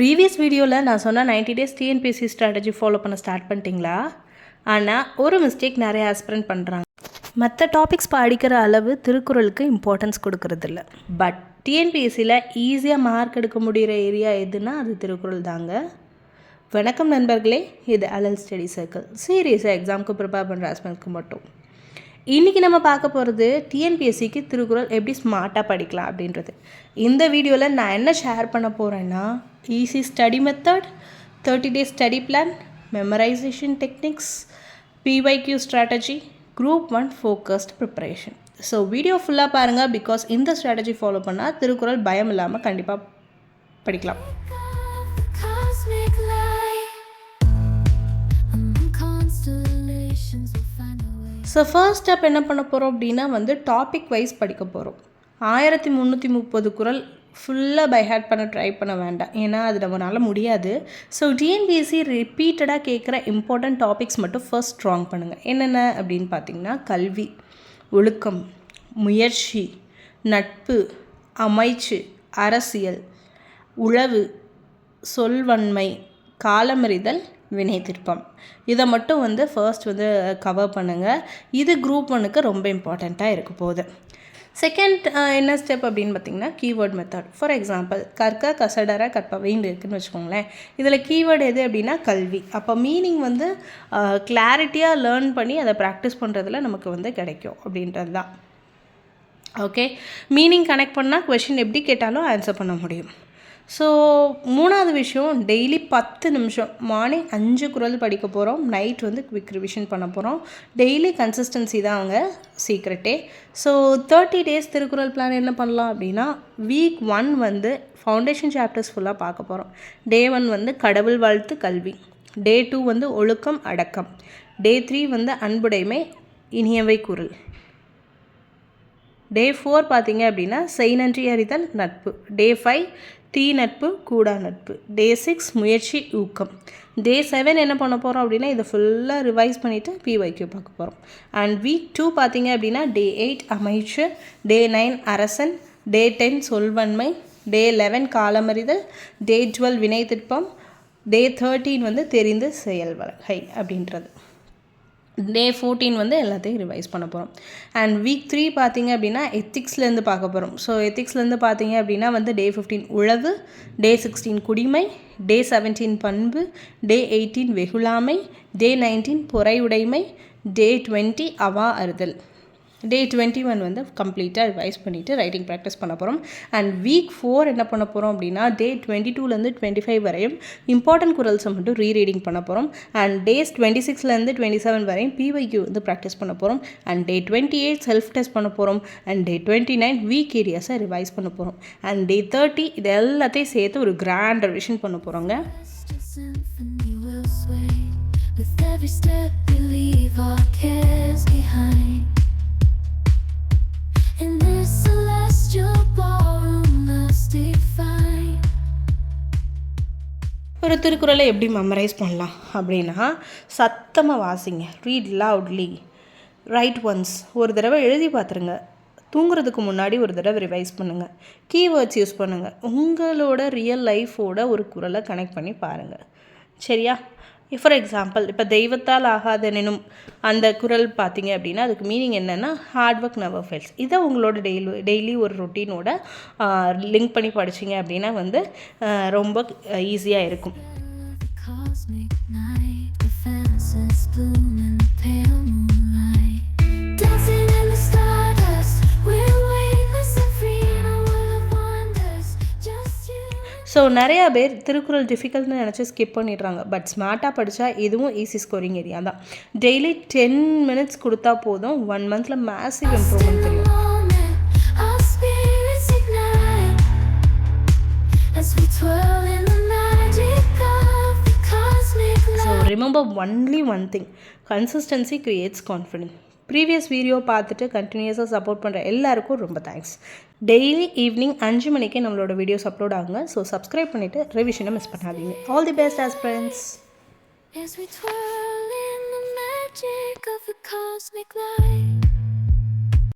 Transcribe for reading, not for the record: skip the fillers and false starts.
Previous வீடியோவில் நான் சொன்ன 90 டேஸ் டிஎன்பிஎஸ்சி ஸ்ட்ராட்டஜி ஃபாலோ பண்ண ஸ்டார்ட் பண்ணிட்டீங்களா? ஆனால் ஒரு மிஸ்டேக் நிறைய ஆஸ்பிரண்ட் பண்ணுறாங்க. மற்ற டாபிக்ஸ் படிக்கிற அளவு திருக்குறளுக்கு இம்பார்ட்டன்ஸ் கொடுக்கறதில்ல. பட் டிஎன்பிஎஸ்சியில் ஈஸியாக மார்க் எடுக்க முடிகிற ஏரியா எதுனா அது திருக்குறள் தாங்க. வணக்கம் நண்பர்களே, இது அலல் ஸ்டடி சர்க்கிள். சீரியஸாக எக்ஸாமுக்கு ப்ரிப்பேர் பண்ணுற ஆஸ்பிரண்ட்ஸ்க்கு மட்டும். இன்றைக்கி நம்ம பார்க்க போகிறது டிஎன்பிஎஸ்சிக்கு திருக்குறள் எப்படி ஸ்மார்ட்டாக படிக்கலாம் அப்படின்றது. இந்த வீடியோவில் நான் என்ன ஷேர் பண்ண போகிறேன்னா, easy study method, 30 days study plan, memorisation techniques, PYQ strategy, group 1 focused preparation. So video ஃபுல்லாக பாருங்கள். பிகாஸ் இந்த ஸ்ட்ராட்டஜி ஃபாலோ பண்ணால் திருக்குறள் பயம் இல்லாமல் கண்டிப்பாக படிக்கலாம். ஸோ ஃபர்ஸ்ட் ஸ்டெப் என்ன பண்ண போகிறோம் அப்படின்னா டாபிக் வைஸ் படிக்க போகிறோம். 1330 குறள் ஃபுல்லாக பை ஹார்ட் பண்ண ட்ரை பண்ண வேண்டாம், ஏன்னா அது நம்மளால முடியாது. ஸோ டிஎன்பிஎஸ்சி ரிப்பீட்டடாக கேட்குற இம்பார்ட்டண்ட் டாபிக்ஸ் மட்டும் ஃபர்ஸ்ட் ஸ்ட்ராங் பண்ணுங்கள். என்னென்ன அப்படின்னு பார்த்தீங்கன்னா, கல்வி, ஒழுக்கம், முயற்சி, நட்பு, அமைச்சு, அரசியல், உழவு, சொல்வன்மை, காலமறிதல், வினை திருப்பம். இதை மட்டும் ஃபர்ஸ்ட் கவர் பண்ணுங்கள். இது குரூப் 1க்கு ரொம்ப இம்பார்ட்டண்ட்டாக இருக்க போகுது. செகண்ட் என்ன ஸ்டெப் அப்படின்னு பார்த்தீங்கன்னா, கீவேர்ட் மெத்தட். ஃபார் எக்ஸாம்பிள், கற்க கசடர கற்பவைன்னு இருக்குதுன்னு வச்சுக்கோங்களேன். இதில் கீவேர்டு எது அப்படின்னா கல்வி. அப்போ மீனிங் கிளாரிட்டியாக லேர்ன் பண்ணி அதை ப்ராக்டிஸ் பண்ணுறதுல நமக்கு கிடைக்கும் அப்படின்றது தான். ஓகே, மீனிங் கனெக்ட் பண்ணால் கொஷின் எப்படி கேட்டாலும் ஆன்சர் பண்ண முடியும். ஸோ மூணாவது விஷயம், டெய்லி 10 நிமிஷம், மார்னிங் 5 குறள் படிக்க போகிறோம், நைட் குவிக் ரிவிஷன் பண்ண போகிறோம். டெய்லி கன்சிஸ்டன்சி தான் அவங்க சீக்ரெட்டே. ஸோ 30 டேஸ் திருக்குறள் பிளான் என்ன பண்ணலாம் அப்படின்னா, வீக் 1 ஃபவுண்டேஷன் சாப்டர்ஸ் ஃபுல்லாக பார்க்க போகிறோம். டே 1 கடவுள் வாழ்த்து கல்வி, டே 2 ஒழுக்கம் அடக்கம், டே 3 அன்புடைமை இனியவை குறள், டே 4 பார்த்தீங்க அப்படின்னா செய் நன்றி அறிதல் நட்பு, டே 5 தீ நட்பு கூடா நட்பு, டே 6 முயற்சி ஊக்கம், டே 7 என்ன பண்ண போகிறோம் அப்படின்னா இதை ஃபுல்லாக ரிவைஸ் பண்ணிவிட்டு பிஒய்க்யூ பார்க்க போகிறோம். அண்ட் வீக் 2 பார்த்தீங்க அப்படின்னா டே 8 அமைச்சு, டே 9 அரசன், டே 10 சொல்வன்மை, டே 11 காலமறிதல், டே 12 வினை திருப்பம், டே 13 தெரிந்து செயல் வகை அப்படின்றது. டே 14 எல்லாத்தையும் ரிவைஸ் பண்ண போகிறோம். அண்ட் வீக் 3 பார்த்தீங்க அப்படின்னா எத்திக்ஸ்லேருந்து பார்க்க போகிறோம். ஸோ எத்திக்ஸ்லேருந்து பார்த்தீங்க அப்படின்னா டே 15 உழவு, டே 16 குடிமை, டே 17 பண்பு, டே 18 வெகுளாமை, டே 19 பொறையுடைமை, டே 20 அவா அறுதல், டே 21 கம்ப்ளீட்டாக ரிவைஸ் பண்ணிவிட்டு ரைட்டிங் ப்ராக்டிஸ் பண்ண போகிறோம். அண்ட் வீக் 4 என்ன பண்ண போகிறோம் அப்படின்னா, டே 22 25 வரையும் இம்பார்ட்டன்ட் குறள்ஸை மட்டும் ரீரீடிங் பண்ண போகிறோம். அண்ட் டேஸ் 26 27 வரையும் பிஒய்க்யூ ப்ராக்டிஸ் பண்ண போகிறோம். அண்ட் டே 28 செல்ஃப் டெஸ்ட் பண்ண போகிறோம். அண்ட் டே 29 வீக் ஏரியாஸை ரிவைஸ் பண்ண போகிறோம். அண்ட் டே 30 இது எல்லாத்தையும் சேர்த்து ஒரு கிராண்ட் ரிவிஷன் பண்ண போகிறோங்க. ஒரு திருக்குறளை எப்படி மெமரைஸ் பண்ணலாம் அப்படின்னா, சத்தமாக வாசிங்க, ரீட் லவுட்லி, ரைட் ஒன்ஸ், ஒரு தடவை எழுதி பார்த்துருங்க, தூங்குறதுக்கு முன்னாடி ஒரு தடவை ரிவைஸ் பண்ணுங்கள், கீவேர்ட்ஸ் யூஸ் பண்ணுங்கள், உங்களோட ரியல் லைஃபோட ஒரு குறளை கனெக்ட் பண்ணி பாருங்கள். சரியா? ஃபார் எக்ஸாம்பிள், இப்போ தெய்வத்தால் ஆகாதெனும் அந்த குறள் பார்த்தீங்க அப்படின்னா அதுக்கு மீனிங் என்னென்னா, ஹார்ட் ஒர்க் நெவர் ஃபெயில்ஸ். இதை உங்களோட டெய்லி ஒரு ரொட்டீனோட லிங்க் பண்ணி படிச்சிங்க அப்படின்னா ரொம்ப ஈஸியாக இருக்கும். ஸோ நிறையா பேர் திருக்குறள் டிஃபிகல்ட்னு நினச்சி ஸ்கிப் பண்ணிடுறாங்க. பட் ஸ்மார்ட்டாக படித்தா இதுவும் ஈஸி ஸ்கோரிங் ஏரியா தான். டெய்லி 10 minutes கொடுத்தா போதும், 1 monthல மேசிவ் இம்ப்ரூவ்மெண்ட் தெரியும். So remember only one thing, consistency creates confidence. Previous video பார்த்துட்டு கண்டினியூஸாக சப்போர்ட் பண்ணுற எல்லாருக்கும் ரொம்ப தேங்க்ஸ். டெய்லி ஈவினிங் 5 மணிக்கே நம்மளோட வீடியோஸ் அப்லோட் ஆகுங்க. ஸோ சப்ஸ்கிரைப் பண்ணிவிட்டு ரிவிஷனை மிஸ் பண்ணாதீங்க. All the best aspirants.